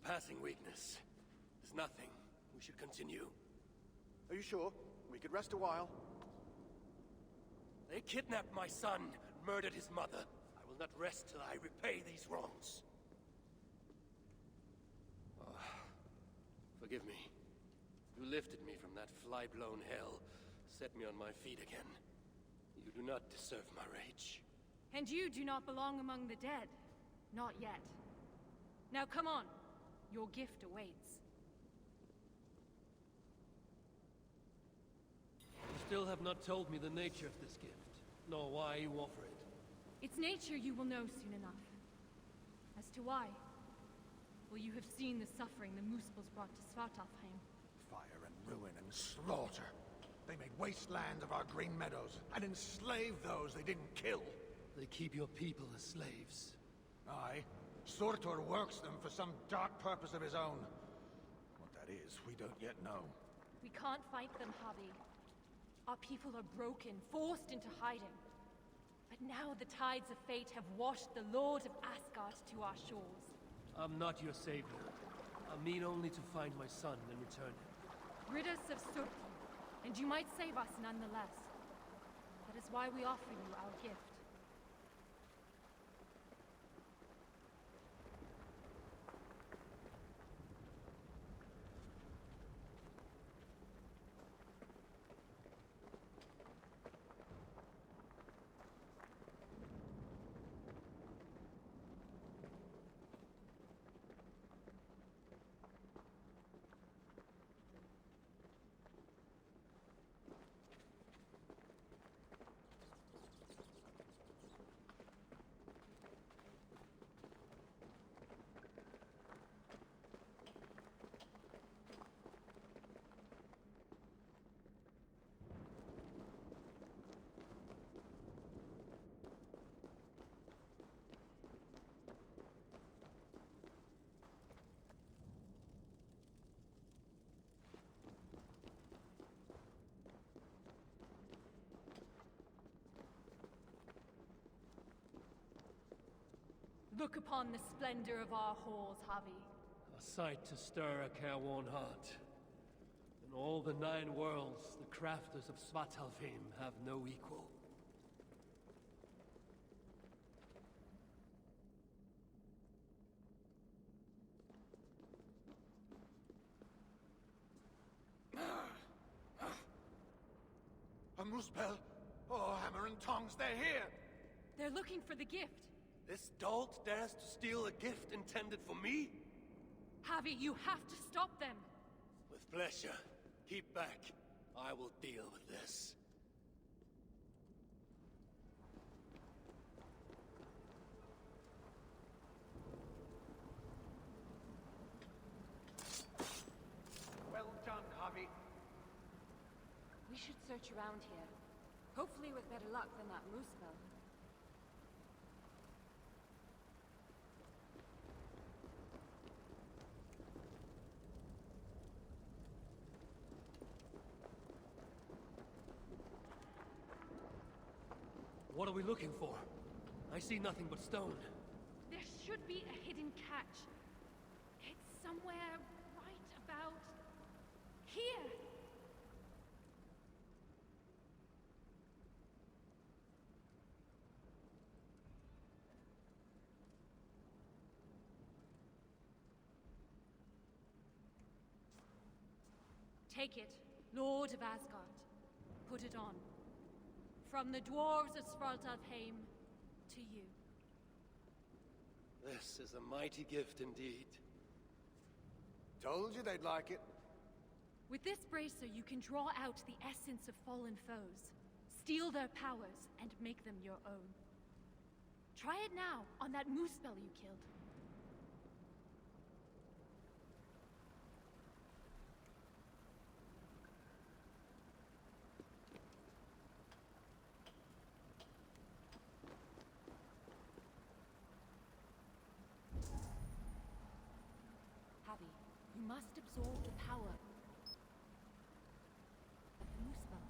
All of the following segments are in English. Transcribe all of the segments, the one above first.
passing weakness. There's nothing. We should continue. Are you sure? We could rest a while. They kidnapped my son, murdered his mother. I will not rest till I repay these wrongs. Forgive me. You lifted me from that fly-blown hell, set me on my feet again. You do not deserve my rage. And you do not belong among the dead. Not yet. Now come on. Your gift awaits. You still have not told me the nature of this gift, nor why you offer it. Its nature you will know soon enough. As to why, well, you have seen the suffering the Muspels brought to Svartalfheim. Fire and ruin and slaughter. They made wasteland of our green meadows, and enslaved those they didn't kill. They keep your people as slaves. Aye. Surtur works them for some dark purpose of his own. What that is, we don't yet know. We can't fight them, Javi. Our people are broken, forced into hiding. But now the tides of fate have washed the Lord of Asgard to our shores. I'm not your savior. I mean only to find my son and return him. Rid us of Surtur, and you might save us nonetheless. That is why we offer you our gift. Look upon the splendor of our halls, Javi. A sight to stir a careworn heart. In all the 9 worlds, the crafters of Svartalfheim have no equal. A Muspel? Oh, hammer and tongs, they're here! They're looking for the gift. This dolt dares to steal a gift intended for me? Javi, you have to stop them! With pleasure. Keep back. I will deal with this. Well done, Javi. We should search around here. Hopefully with better luck than that Muspel. What are we looking for? I see nothing but stone. There should be a hidden catch. It's somewhere right about here. Take it, Lord of Asgard. Put it on. From the dwarves of Svartalfheim to you. This is a mighty gift indeed. Told you they'd like it. With this bracer, you can draw out the essence of fallen foes, steal their powers, and make them your own. Try it now on that Muspel you killed. Javi, you must absorb the power of the Muspel.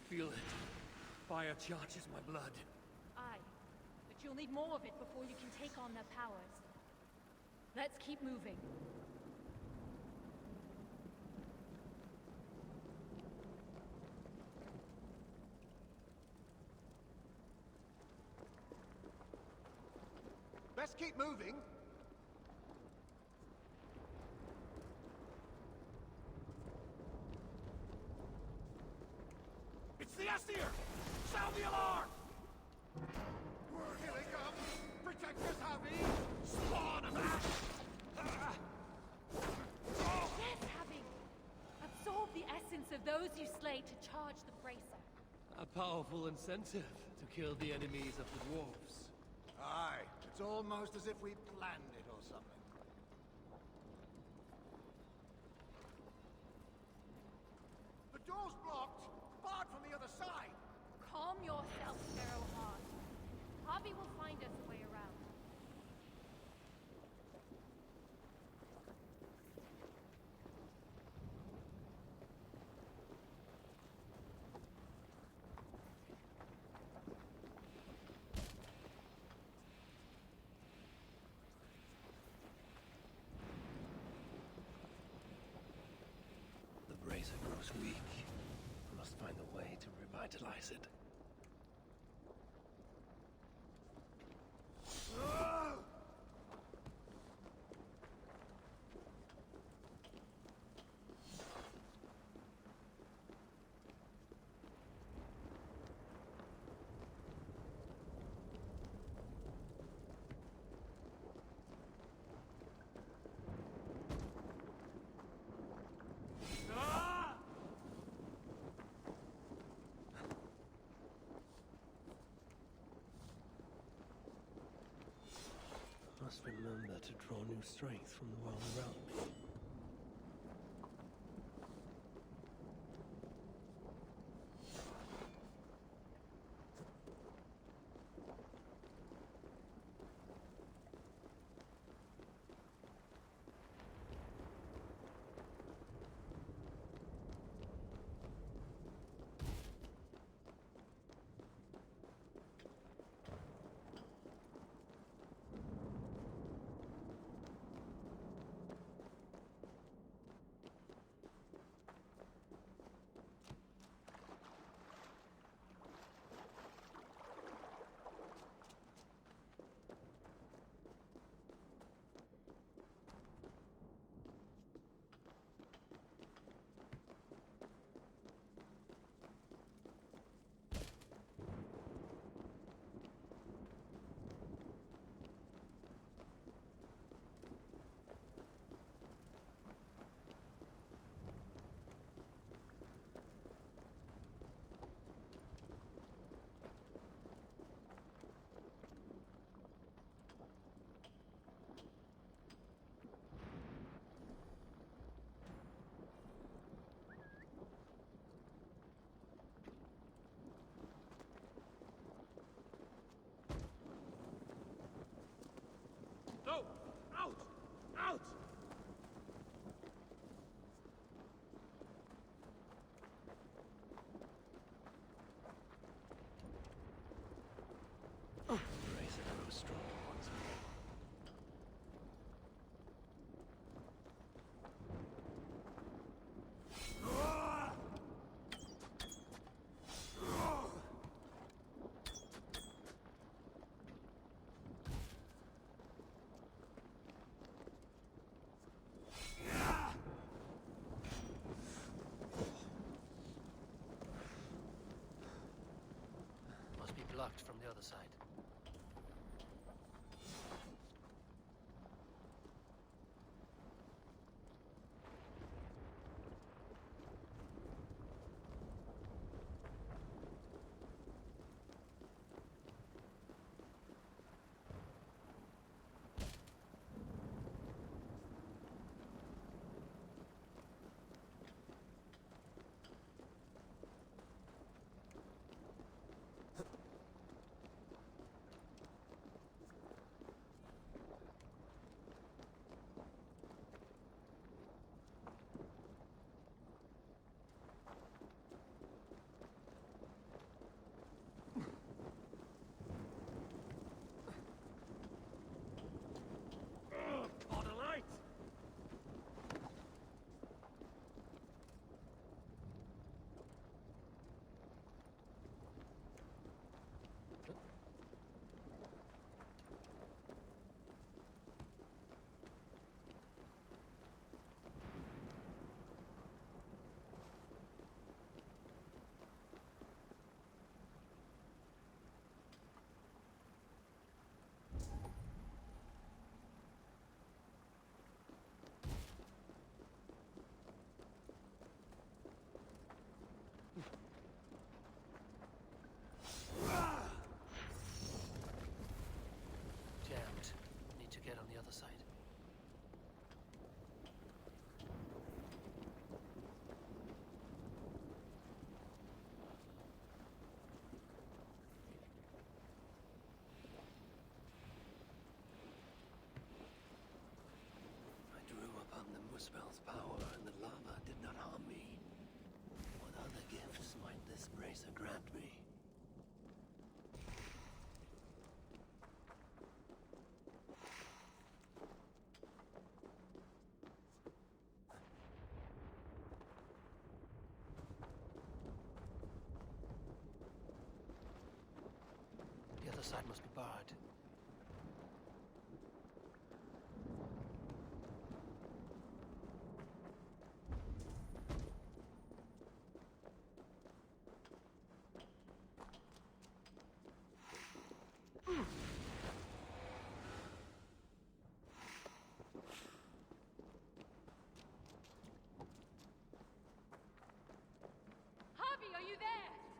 feel it. Fire charges my blood. Aye, but you'll need more of it before you can take on their powers. Let's keep moving. Best keep moving. It's the Aesir! Sound the alarm! Here they come. Protect us, Javi! Spawn of ash! Yes, Havi! Absorb the essence of those you slay to charge the bracer. A powerful incentive to kill the enemies of the dwarves. Aye, it's almost as if we planned it or something. The door's blocked! Barred from the other side! Calm yourself, Sparrowheart. Harvey will find us a way around. The bracer grows weak. I must find a way to revitalize it. Must remember to draw new strength from the world around me. No! Out! Out! The bracer grows stronger once again. Must be blocked from the other side. side must be barred. Harvey, are you there?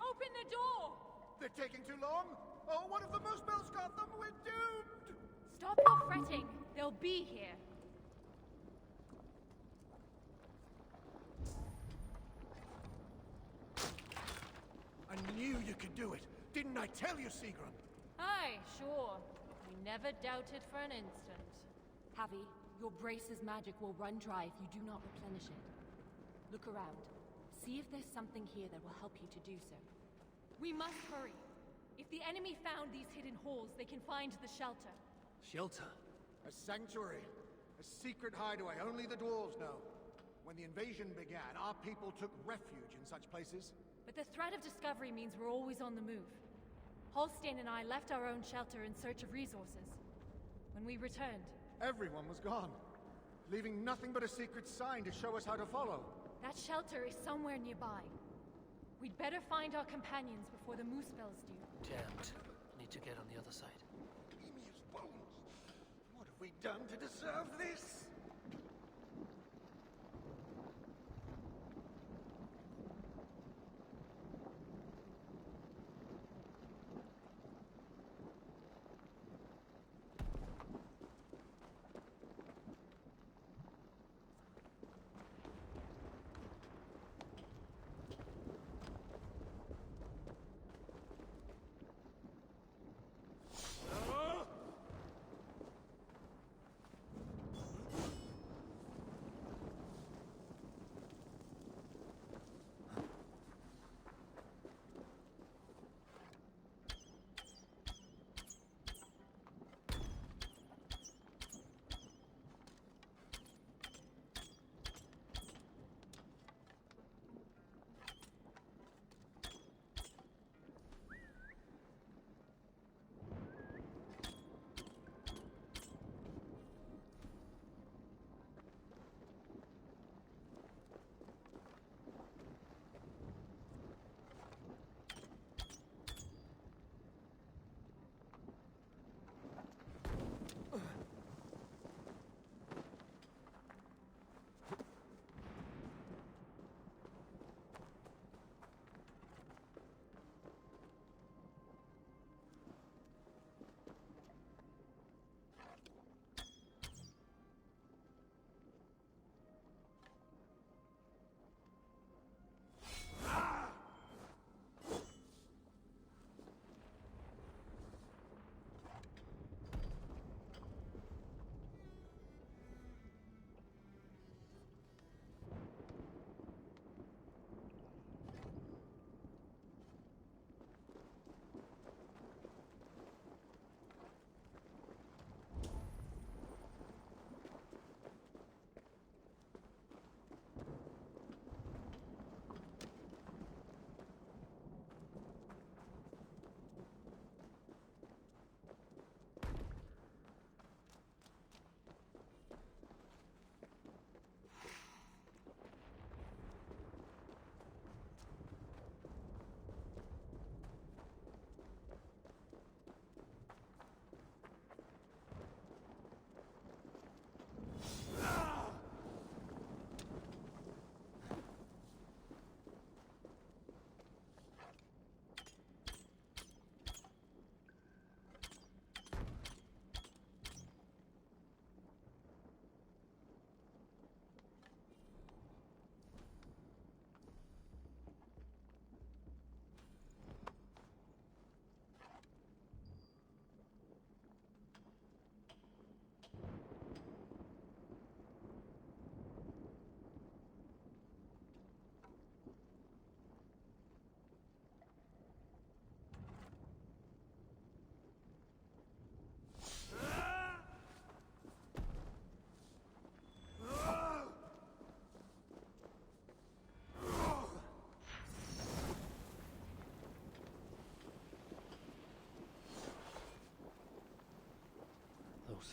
Open the door! They're taking too long? Oh, what if the moose bells got them? We're doomed! Stop your fretting. They'll be here. I knew you could do it. Didn't I tell you, Seagron? Aye, sure. We never doubted for an instant. Javi, your brace's magic will run dry if you do not replenish it. Look around. See if there's something here that will help you to do so. We must hurry. If the enemy found these hidden halls, they can find the shelter. Shelter? A sanctuary. A secret hideaway only the dwarves know. When the invasion began, our people took refuge in such places. But the threat of discovery means we're always on the move. Holstein and I left our own shelter in search of resources. When we returned, Everyone was gone, leaving nothing but a secret sign to show us how to follow. that shelter is somewhere nearby. We'd better find our companions before the moose bells do. Damned. Need to get on the other side. Emir's bones! What have we done to deserve this?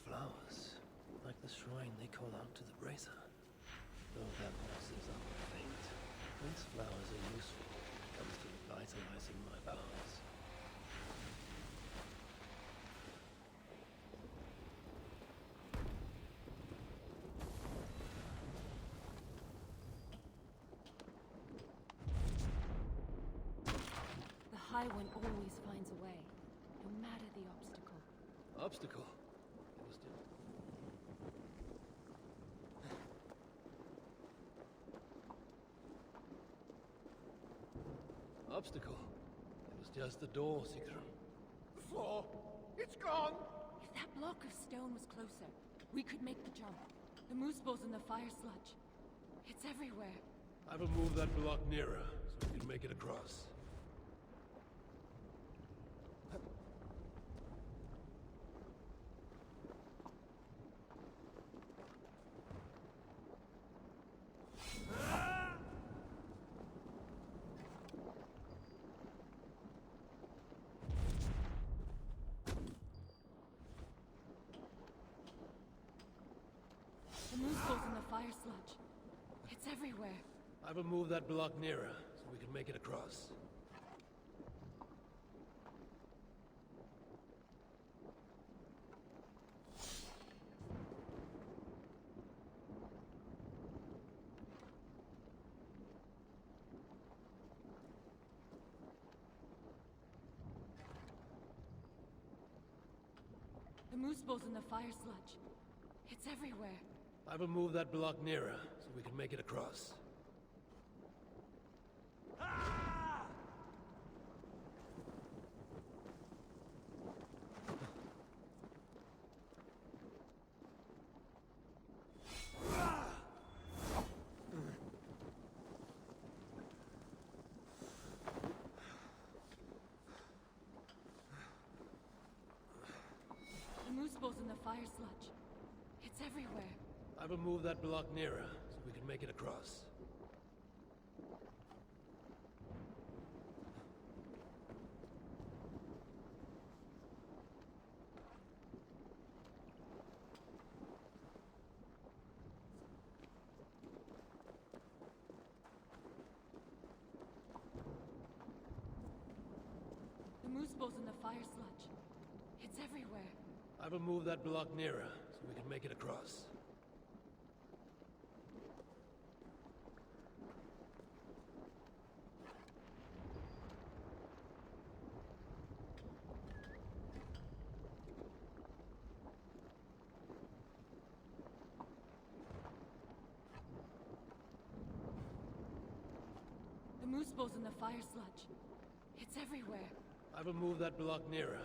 flowers, like the shrine they call out to the bracer. Though that voices are faint, these flowers are useful when it comes to revitalizing my powers. The High One always finds a way, no matter the obstacle. Obstacle? It was just... Obstacle? It was just the door, Sigrun. The floor! It's gone! If that block of stone was closer, we could make the jump. The moose balls and the fire sludge. It's everywhere. I will move that block nearer, so we can make it across. The moose balls and the fire sludge. It's everywhere. I will move that block nearer, so we can make it across. The moose balls and the fire sludge. It's everywhere. I will move that block nearer, so we can make it across. The moose balls and the fire sludge. It's everywhere. I will move that block nearer, so we can make it across. The moose balls and the fire sludge. It's everywhere. I will move that block nearer, so we can make it across. The moose balls and the fire sludge. It's everywhere. I will move that block nearer.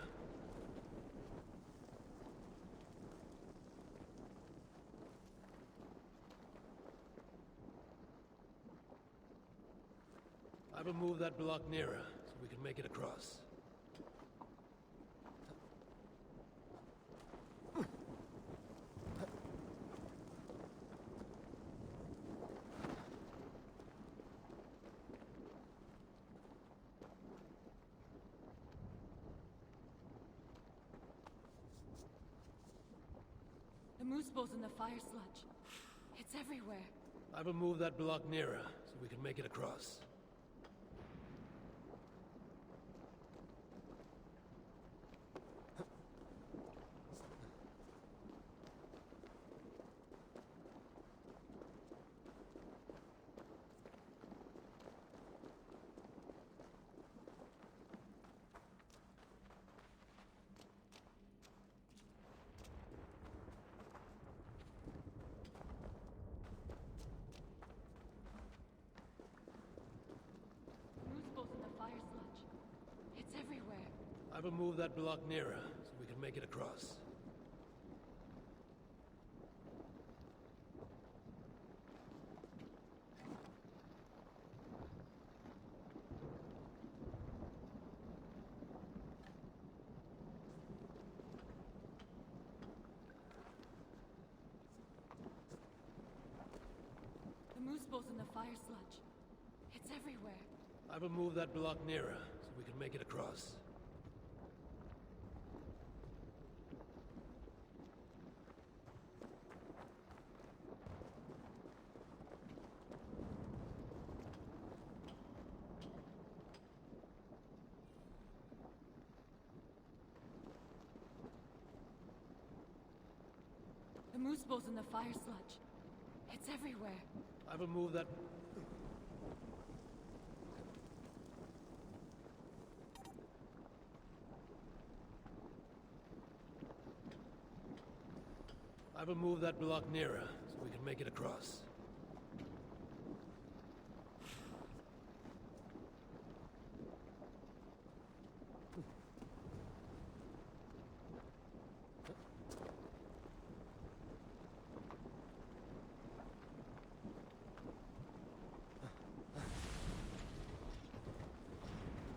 I will move that block nearer, so we can make it across. The moose balls and the fire sludge. It's everywhere. I will move that block nearer, so we can make it across. I will move that block nearer, so we can make it across. The moose balls and the fire sludge. It's everywhere. I will move that block nearer, so we can make it across. moose balls in the fire sludge. It's everywhere. I will move that... I will move that block nearer, so we can make it across.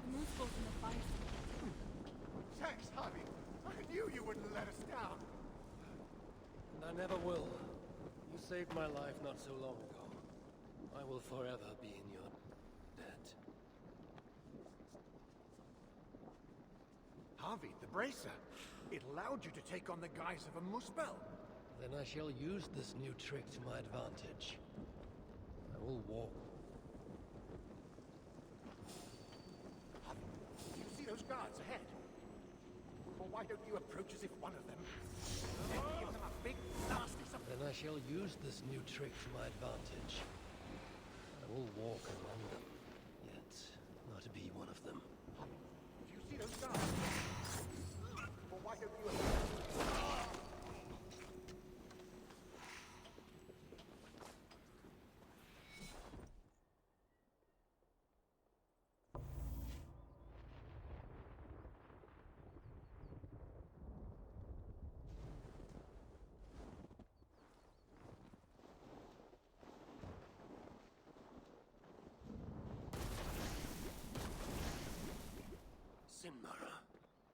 The moose balls in the fire sludge. Thanks, Javi. I knew you wouldn't let us down. And I never will. You saved my life not so long ago. I will forever be in your debt. Javi, the bracer. It allowed you to take on the guise of a muspel. Then I shall use this new trick to my advantage. I will walk. Javi, do you see those guards ahead? Well, why don't you approach as if one of them... Then give them a big, nasty something. Then I shall use this new trick to my advantage. I will walk among them, yet not be one of them. Javi, do you see those guards? Well, why don't you approach... Sinmara.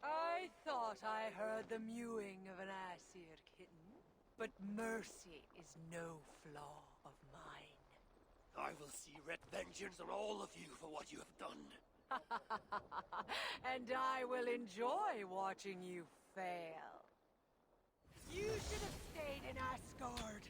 I thought I heard the mewing of an Aesir kitten, but mercy is no flaw of mine. I will see red vengeance on all of you for what you have done. And I will enjoy watching you fail. You should have stayed in Asgard.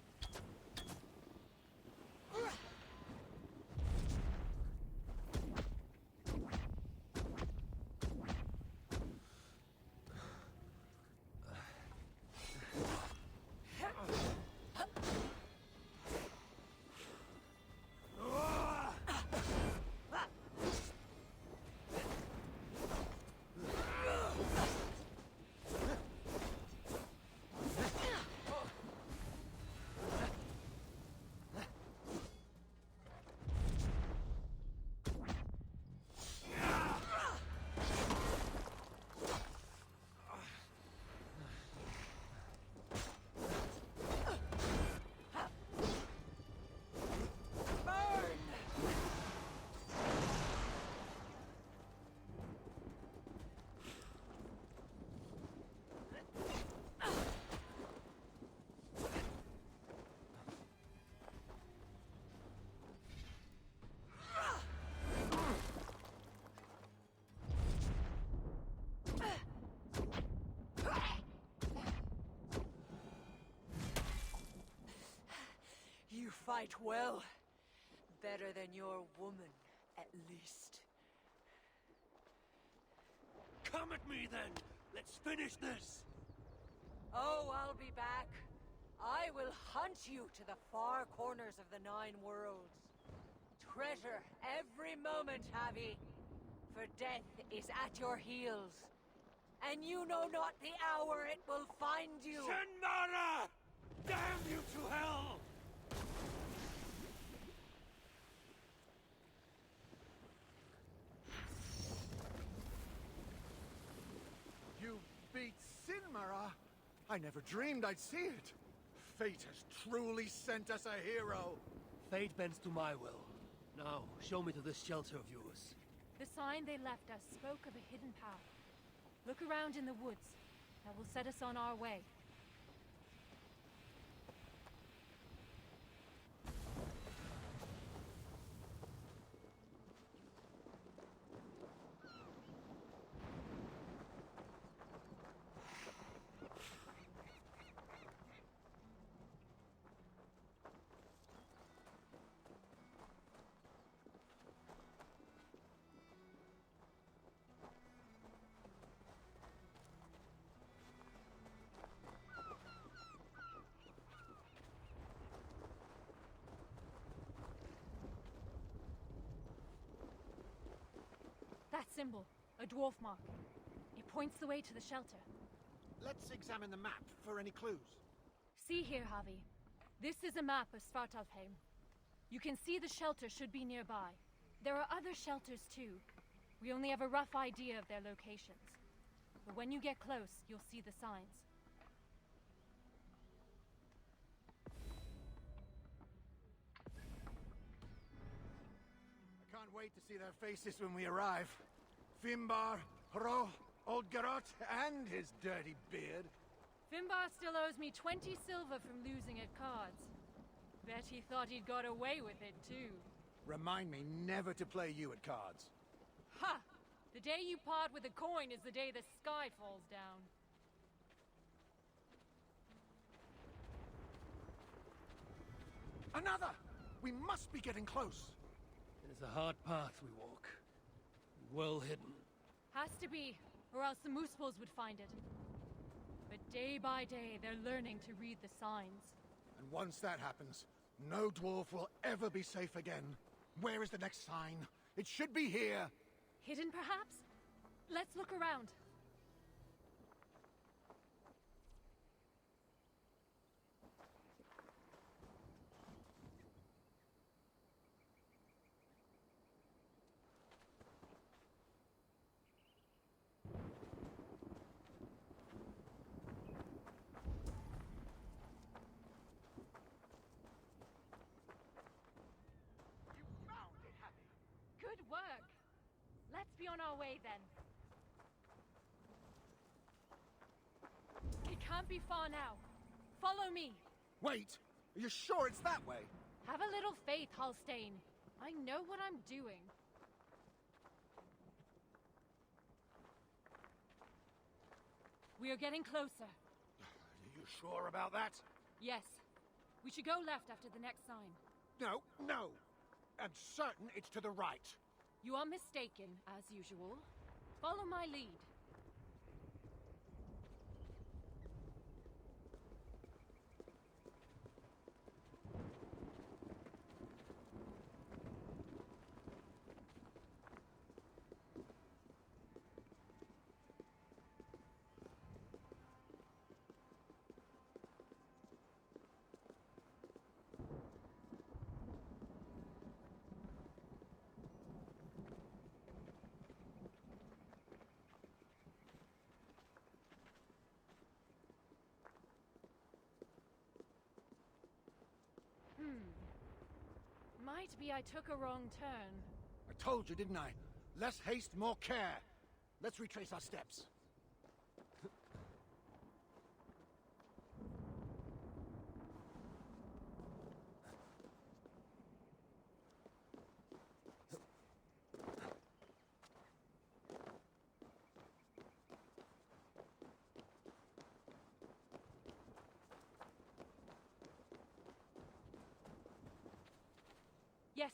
You fight well. Better than your woman, at least. Come at me then! Let's finish this! Oh, I'll be back. I will hunt you to the far corners of the Nine Worlds. Treasure every moment, Javi. For death is at your heels. And you know not the hour it will find you. Sinmara! Damn you to hell! You beat Sinmara? I never dreamed I'd see it. Fate has truly sent us a hero. Fate bends to my will. Now, show me to this shelter of yours. The sign they left us spoke of a hidden path. Look around in the woods. That will set us on our way. symbol, a dwarf mark. It points the way to the shelter. Let's examine the map for any clues. See here, Javi. This is a map of Svartalfheim. You can see the shelter should be nearby. There are other shelters too. We only have a rough idea of their locations. But when you get close, you'll see the signs. I can't wait to see their faces when we arrive. Fimbar, Hro, Old Garot, and his dirty beard. Fimbar still owes me 20 silver from losing at cards. Bet he thought he'd got away with it too. Remind me never to play you at cards. Ha! The day you part with a coin is the day the sky falls down. Another! We must be getting close. It is a hard path we walk. Well hidden. Has to be, or else the Moosepools would find it. But day by day, they're learning to read the signs. And once that happens, no dwarf will ever be safe again. Where is the next sign? It should be here. Hidden, perhaps? Let's look around. You found it, Happy. Good work. Let's be on our way then. It can't be far now. Follow me. Wait! Are you sure it's that way? Have a little faith, Halstein. I know what I'm doing. We are getting closer. Are you sure about that? Yes. We should go left after the next sign. No, no. I'm certain it's to the right. You are mistaken, as usual. Follow my lead. Might be I took a wrong turn. I told you, didn't I? Less haste, more care. Let's retrace our steps.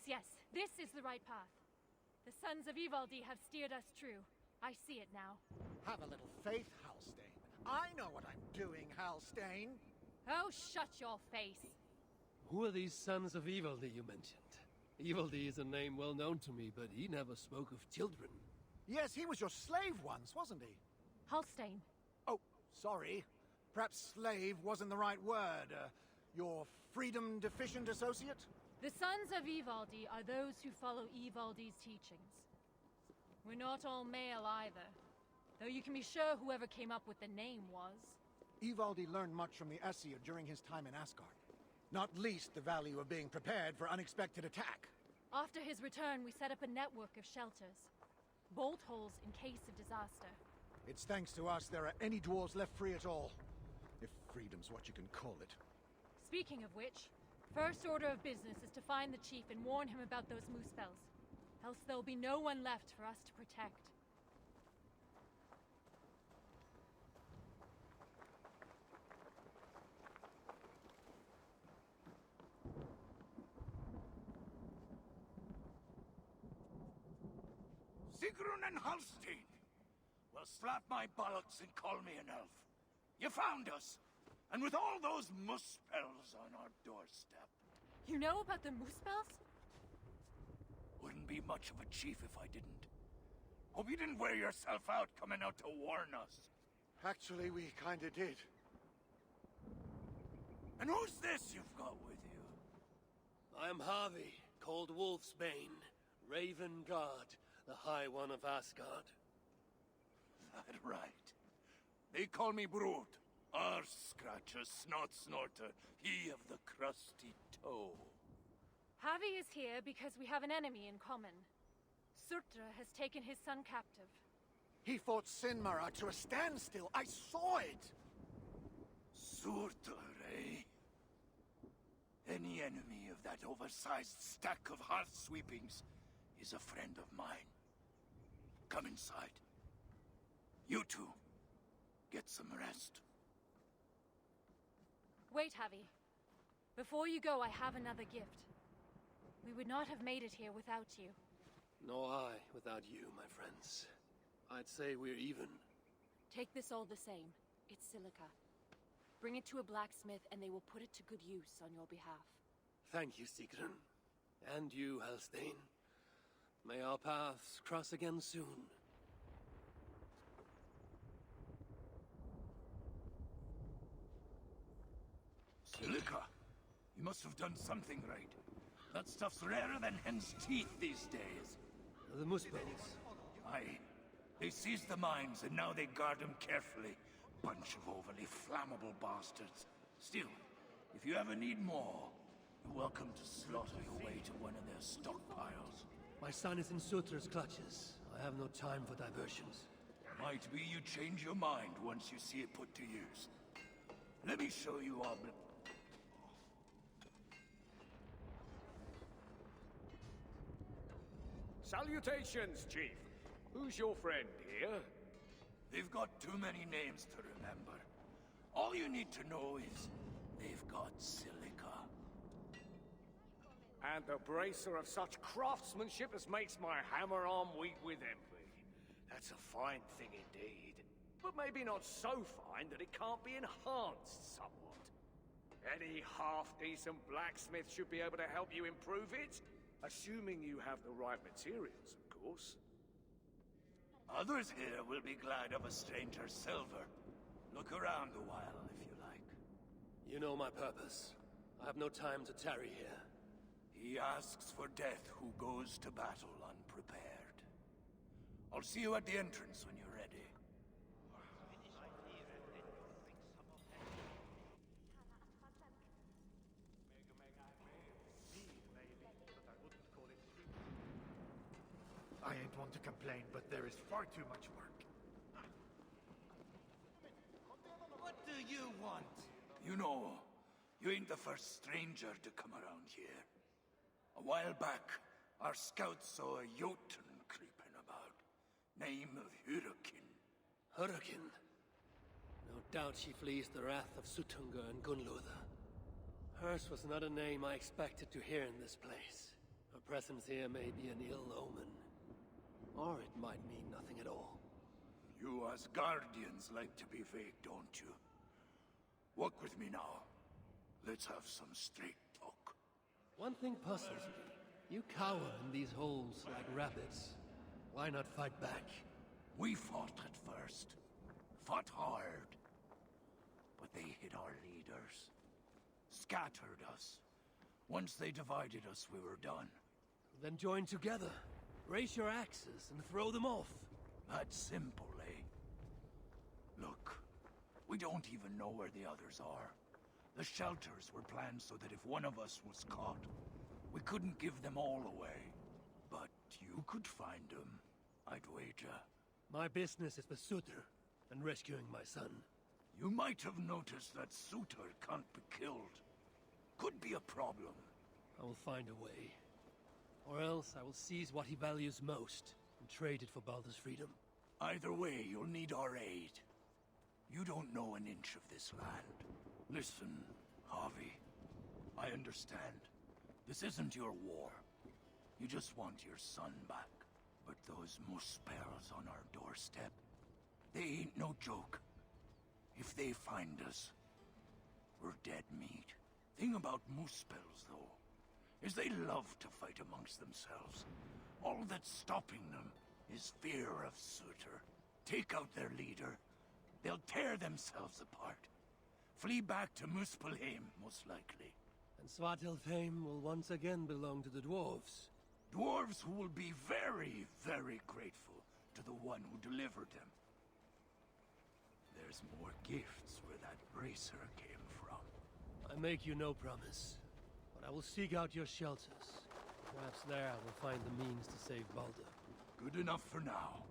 Yes, this is the right path. The sons of Ivaldi have steered us true. I see it now. Have a little faith, Halstein. I know what I'm doing, Halstein. Oh, shut your face. Who are these sons of Ivaldi you mentioned? Ivaldi is a name well known to me, but he never spoke of children. Yes, he was your slave once, wasn't he? Halstein. Oh, sorry. Perhaps slave wasn't the right word. Your freedom-deficient associate? The sons of Ivaldi are those who follow Ivaldi's teachings. We're not all male either, though you can be sure whoever came up with the name was. Ivaldi learned much from the Aesir during his time in Asgard. Not least the value of being prepared for unexpected attack. After his return, we set up a network of shelters. Bolt holes in case of disaster. It's thanks to us there are any dwarves left free at all. If freedom's what you can call it. Speaking of which, first order of business is to find the chief and warn him about those moose spells. Else there'll be no one left for us to protect. Sigrun and Halstein! Well, slap my bollocks and call me an elf. You found us! And with all those moose spells on our doorstep. You know about the moose spells? Wouldn't be much of a chief if I didn't. Hope you didn't wear yourself out coming out to warn us. Actually, we kinda did. And who's this you've got with you? I am Harvey, called Wolfsbane, Raven Guard, the High One of Asgard. That right. They call me Brood. Arse Scratcher, Snot Snorter, he of the crusty toe. Javi is here because we have an enemy in common. Surtra has taken his son captive. He fought Sinmara to a standstill. I saw it! Surtur, eh? Any enemy of that oversized stack of hearth sweepings is a friend of mine. Come inside. You two, get some rest. Wait, Javi. Before you go, I have another gift. We would not have made it here without you. Nor I without you, my friends. I'd say we're even. Take this all the same. It's silica. Bring it to a blacksmith and they will put it to good use on your behalf. Thank you, Sigrun. And you, Halstein. May our paths cross again soon. Silica? You must have done something right. That stuff's rarer than hen's teeth these days. The Muspels. Aye. They seized the mines and now they guard them carefully. Bunch of overly flammable bastards. Still, if you ever need more, you're welcome to slaughter your way to one of their stockpiles. My son is in Sutra's clutches. I have no time for diversions. Might be you change your mind once you see it put to use. Let me show you our... Salutations, Chief. Who's your friend here? They've got too many names to remember. All you need to know is they've got silica. And the bracer of such craftsmanship as makes my hammer arm weak with envy. That's a fine thing indeed. But maybe not so fine that it can't be enhanced somewhat. Any half-decent blacksmith should be able to help you improve it. Assuming you have the right materials, of course. Others here will be glad of a stranger's silver. Look around a while, if you like. You know my purpose. I have no time to tarry here. He asks for death who goes to battle unprepared. I'll see you at the entrance when you're ready. I ain't one to complain, but there is far too much work. What do you want? You know, you ain't the first stranger to come around here. A while back, our scouts saw a Jotun creeping about. Name of Hurricane. Hurricane. No doubt she flees the wrath of Sutunga and Gunlother. Hers was not a name I expected to hear in this place. Her presence here may be an ill omen. Or it might mean nothing at all. You Asgardians like to be vague, don't you? Walk with me now. Let's have some straight talk. One thing puzzles me. You cower in these holes like rabbits. Why not fight back? We fought at first. Fought hard. But they hit our leaders. Scattered us. Once they divided us, we were done. Then join together. Raise your axes and throw them off. That's simple, eh? Look, we don't even know where the others are. The shelters were planned so that if one of us was caught, we couldn't give them all away. But you could find them, I'd wager. My business is with Sutur and rescuing my son. You might have noticed that Sutur can't be killed. Could be a problem. I will find a way. Or else I will seize what he values most and trade it for Baldur's freedom. Either way, you'll need our aid. You don't know an inch of this land. Listen, Harvey. I understand. This isn't your war. You just want your son back. But those Muspels on our doorstep, they ain't no joke. If they find us, we're dead meat. Thing about Muspels, though, is they love to fight amongst themselves. All that's stopping them is fear of Sutur. Take out their leader. They'll tear themselves apart. Flee back to Muspelheim, most likely. And Svartalfheim will once again belong to the dwarves. Dwarves who will be very, very grateful to the one who delivered them. There's more gifts where that bracer came from. I make you no promise, but I will seek out your shelters. Perhaps there I will find the means to save Baldur. Good enough for now.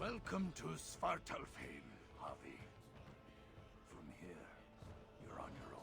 Welcome to Svartalfheim, Havi. From here, you're on your own.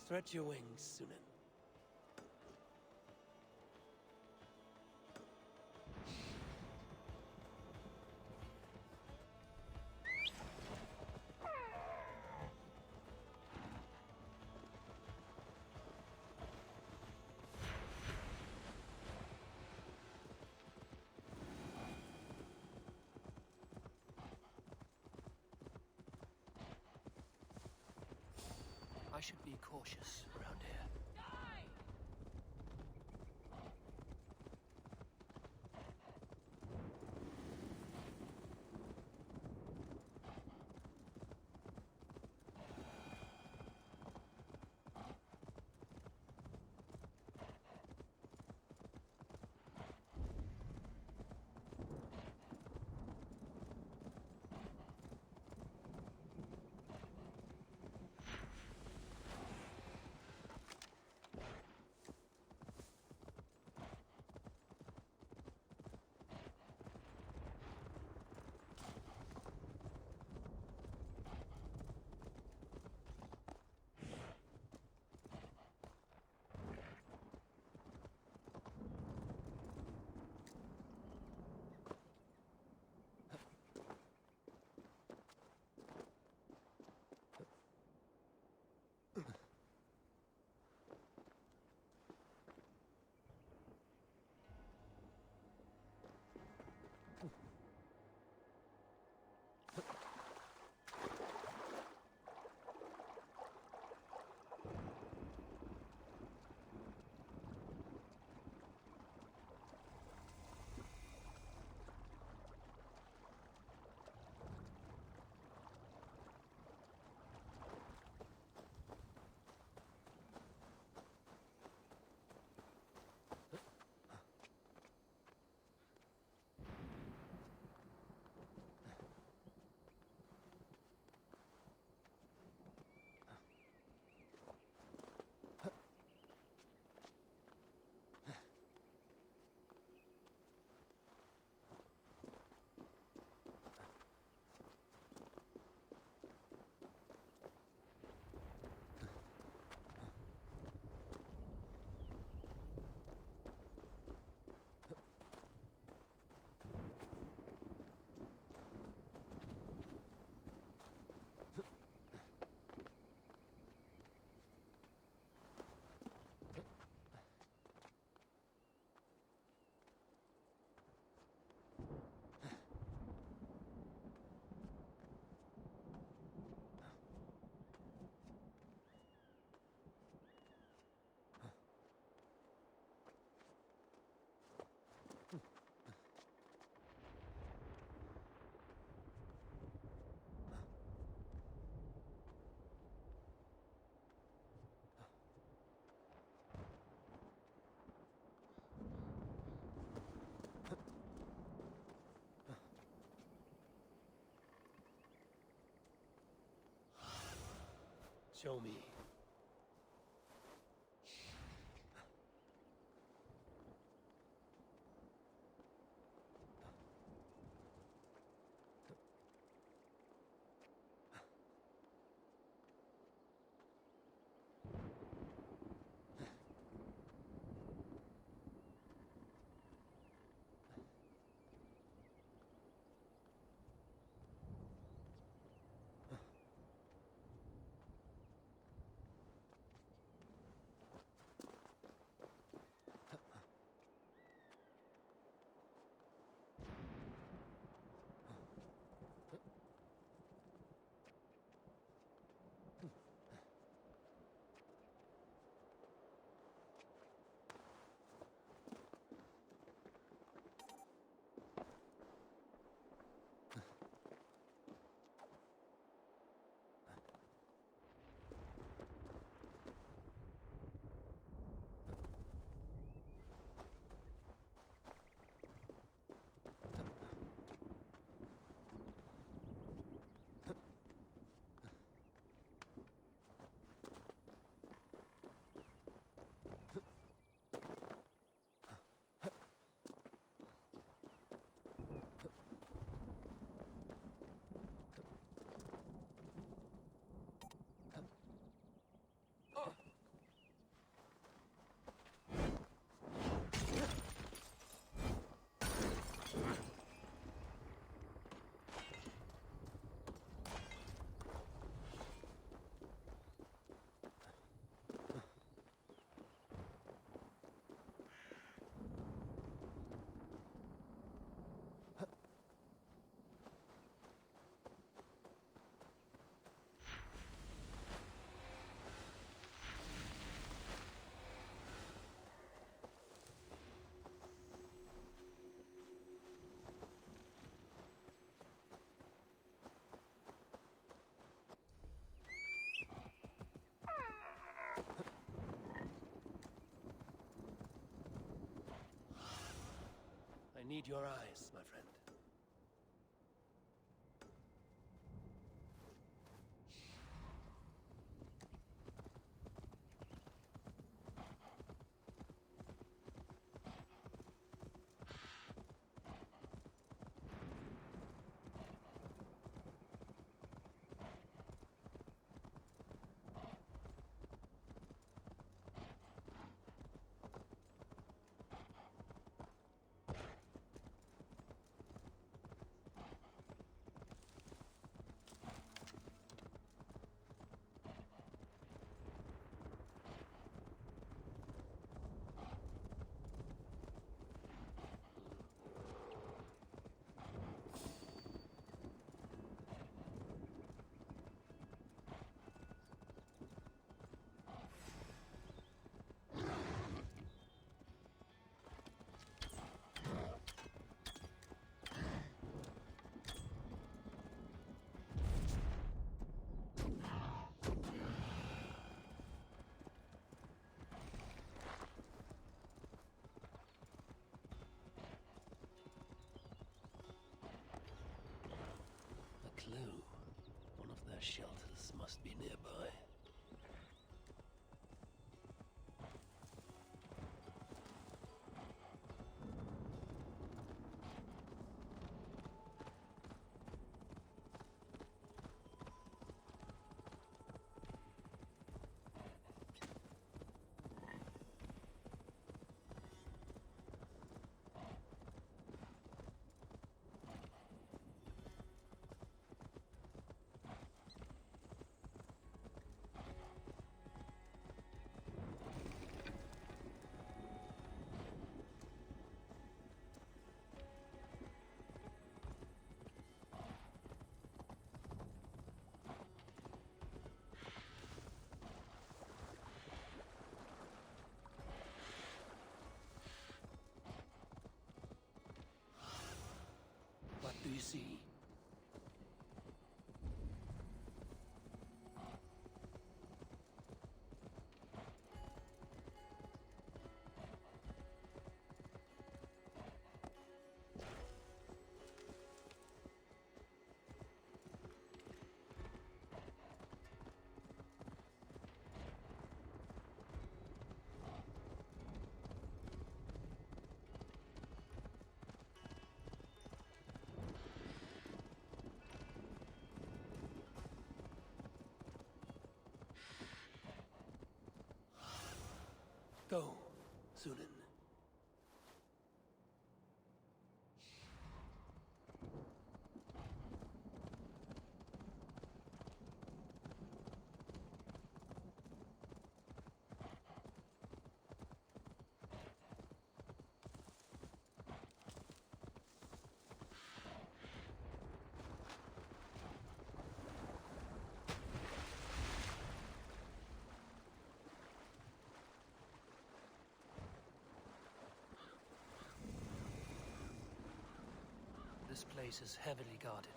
Stretch your wings, Sunan. I should be cautious around here. Show me. I need your eyes, my friend. Clue. One of their shelters must be nearby. Go, Sunan. This place is heavily guarded.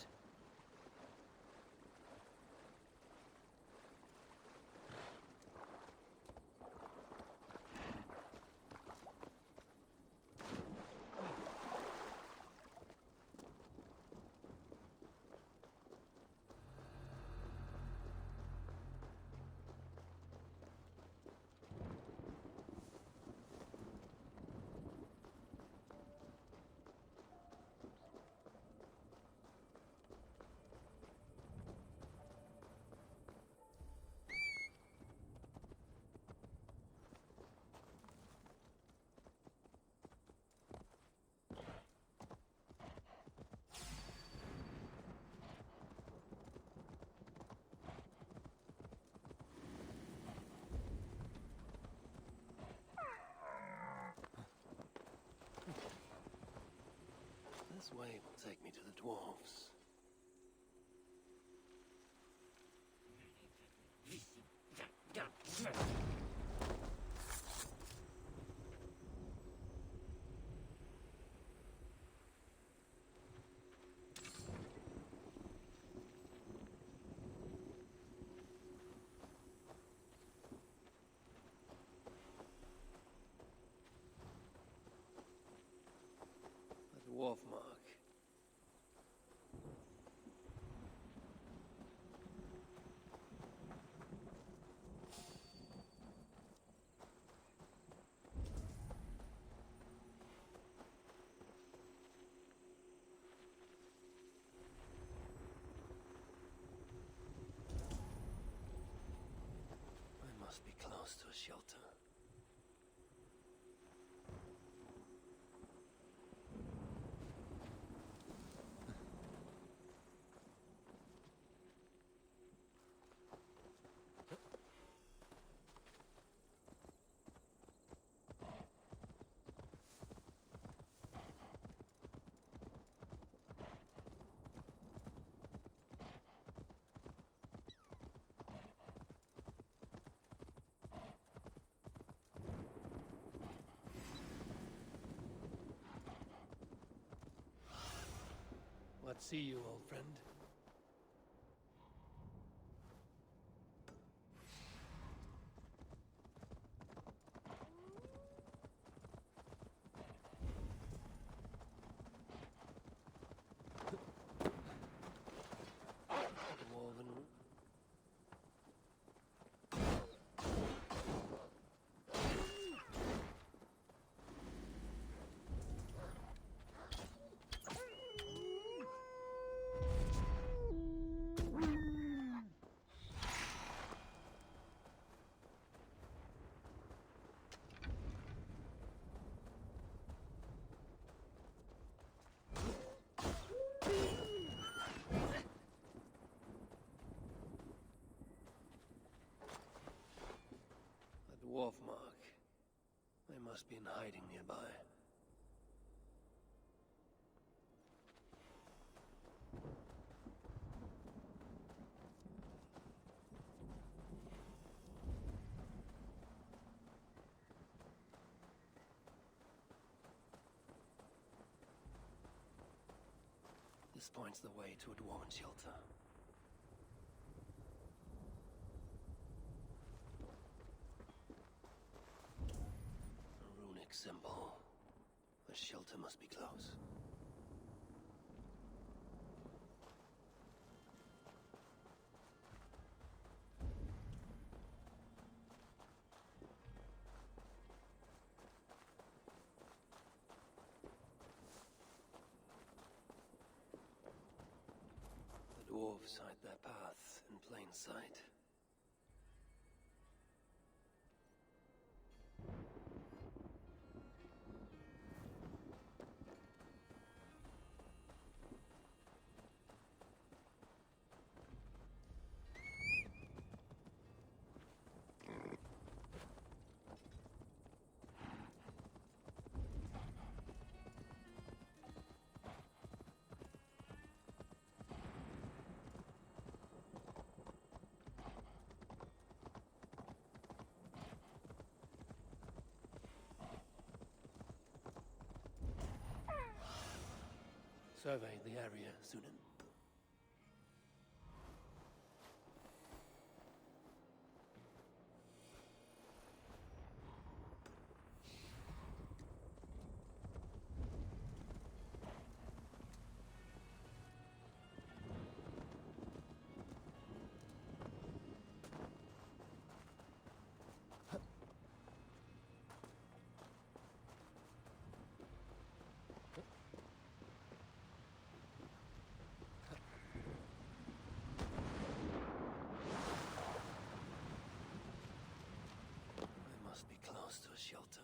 This way will take me to the dwarves. A dwarf mark. I must be close to a shelter. What see you, old friend? Dwarven. Dwarf mark. They must be in hiding nearby. This points the way to a dwarven shelter. Symbol. The shelter must be close. The dwarves hide their path in plain sight. survey the area, Sunan. Must be close to a shelter.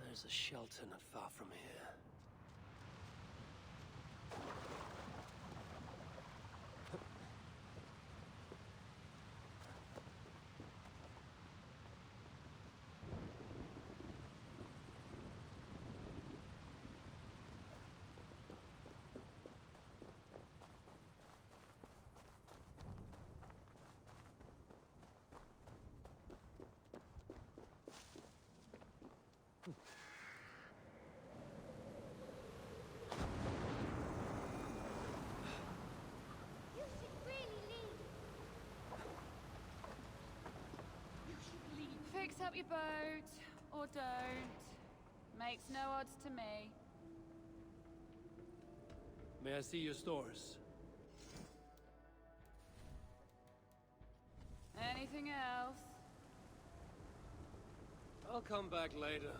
There's a shelter not far from here. Fix up your boat, or don't. Makes no odds to me. May I see your stores? Anything else? I'll come back later.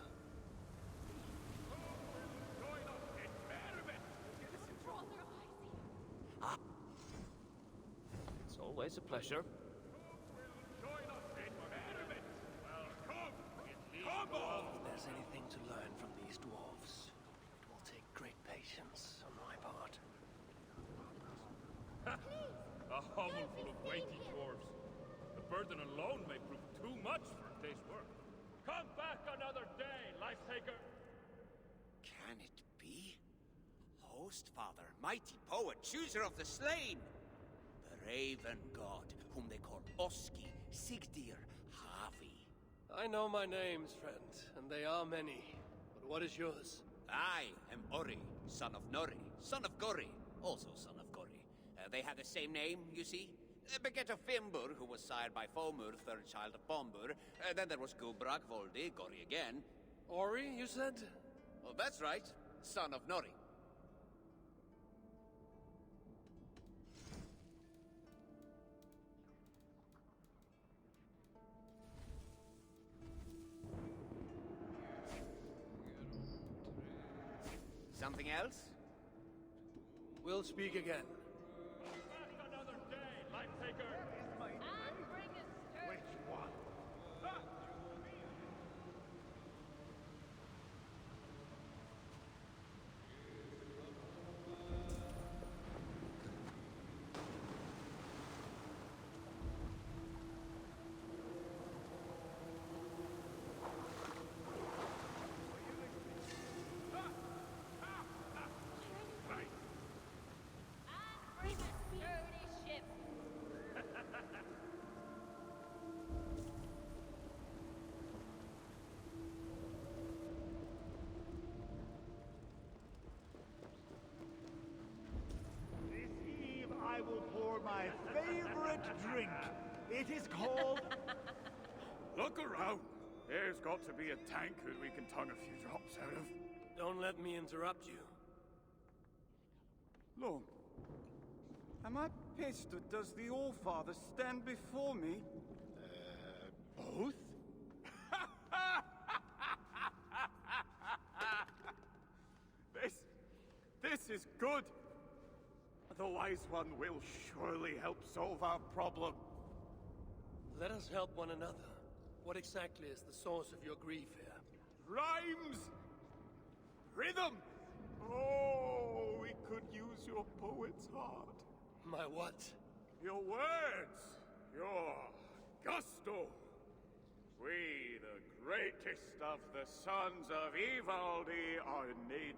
It's always a pleasure. If there's anything to learn from these dwarves, it will take great patience on my part. A hovel full of weighty dwarves. The burden alone may prove too much for a day's work. Come back another day, life taker! Can it be? Host Father, mighty poet, chooser of the slain! The Raven God, whom they call Oski, Sigdir, Havi. I know my names, friend, and they are many. But what is yours? I am Ori, son of Nori, son of Gori, also son of Gori. They had the same name, you see. Beget of Fimbur, who was sired by Fomur, third child of Bombur. Then there was Gubrak, Voldi, Gori again. Ori, you said? Oh, that's right. Son of Nori. Something else? We'll speak again. Back another day, life taker! Which one? I will pour my favorite drink. It is called... Look around. There's got to be a tankard we can tongue a few drops out of. Don't let me interrupt you. Lord, am I pissed or does the All-Father stand before me? Both? This is good. The Wise One will surely help solve our problem. Let us help one another. What exactly is the source of your grief here? Rhymes! Rhythm! Oh, we could use your poet's heart. My what? Your words! Your gusto! We, the greatest of the sons of Ivaldi, are in need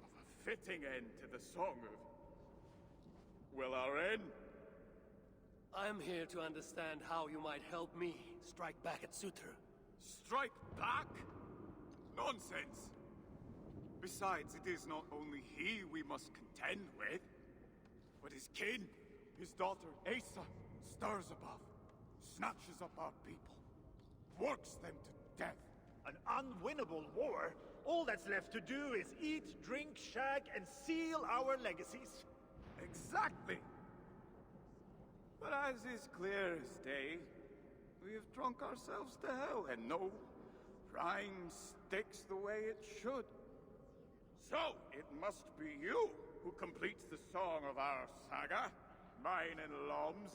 of a fitting end to the song of... Well, our end? I'm here to understand how you might help me strike back at Sutra. Strike back? Nonsense! Besides, it is not only he we must contend with, but his kin, his daughter Asa, stirs above, snatches up our people, works them to death. An unwinnable war? All that's left to do is eat, drink, shag, and seal our legacies. Exactly! But as is clear as day, we have drunk ourselves to hell, and no rhyme sticks the way it should. So, it must be you who completes the song of our saga, mine and Lom's.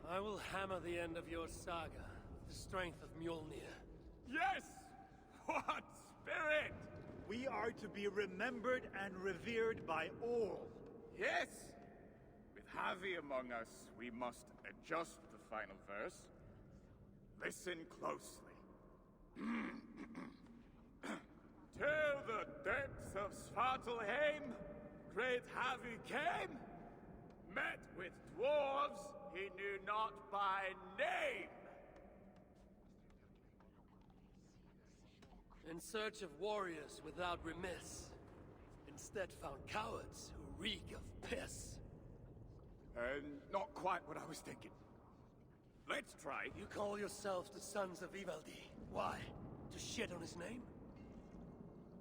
I will hammer the end of your saga with the strength of Mjolnir. Yes! What spirit! We are to be remembered and revered by all. Yes! With Javi among us, we must adjust the final verse. Listen closely. Till the depths of Svartalheim, great Javi came, met with dwarves he knew not by name. In search of warriors without remiss, instead found cowards who reek of piss. Not quite what I was thinking. Let's try. You call yourselves the sons of Ivaldi. Why? To shit on his name?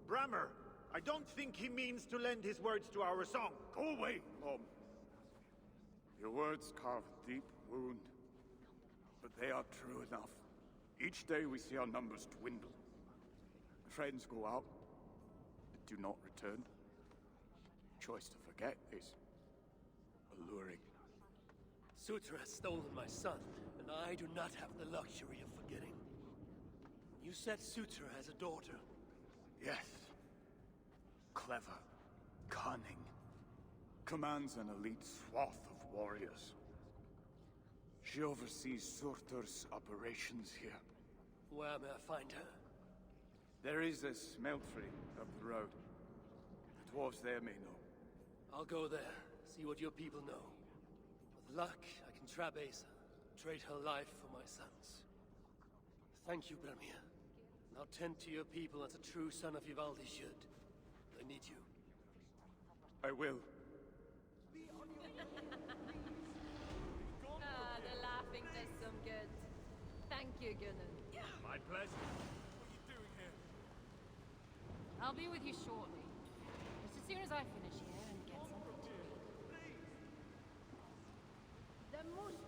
Brammer, I don't think he means to lend his words to our song. Go away, Mom. Your words carve a deep wound, but they are true enough. Each day we see our numbers dwindle. Friends go out, but do not return. Choice to forget is alluring. Sutra has stolen my son, and I do not have the luxury of forgetting. You said Sutra has a daughter. Yes. Clever, cunning, commands an elite swath of warriors. She oversees Surtur's operations here. Where may I find her? There is a smeltery up the road. The dwarves there may know. I'll go there, see what your people know. With luck, I can trap Asa, trade her life for my son's. Thank you, Bramir. Now tend to your people as a true son of Ivaldi should. They need you. I will. The laughing does some good. Thank you, Gunnar. My pleasure. What are you doing here? I'll be with you shortly. Just as soon as I finish here and get something to eat. The most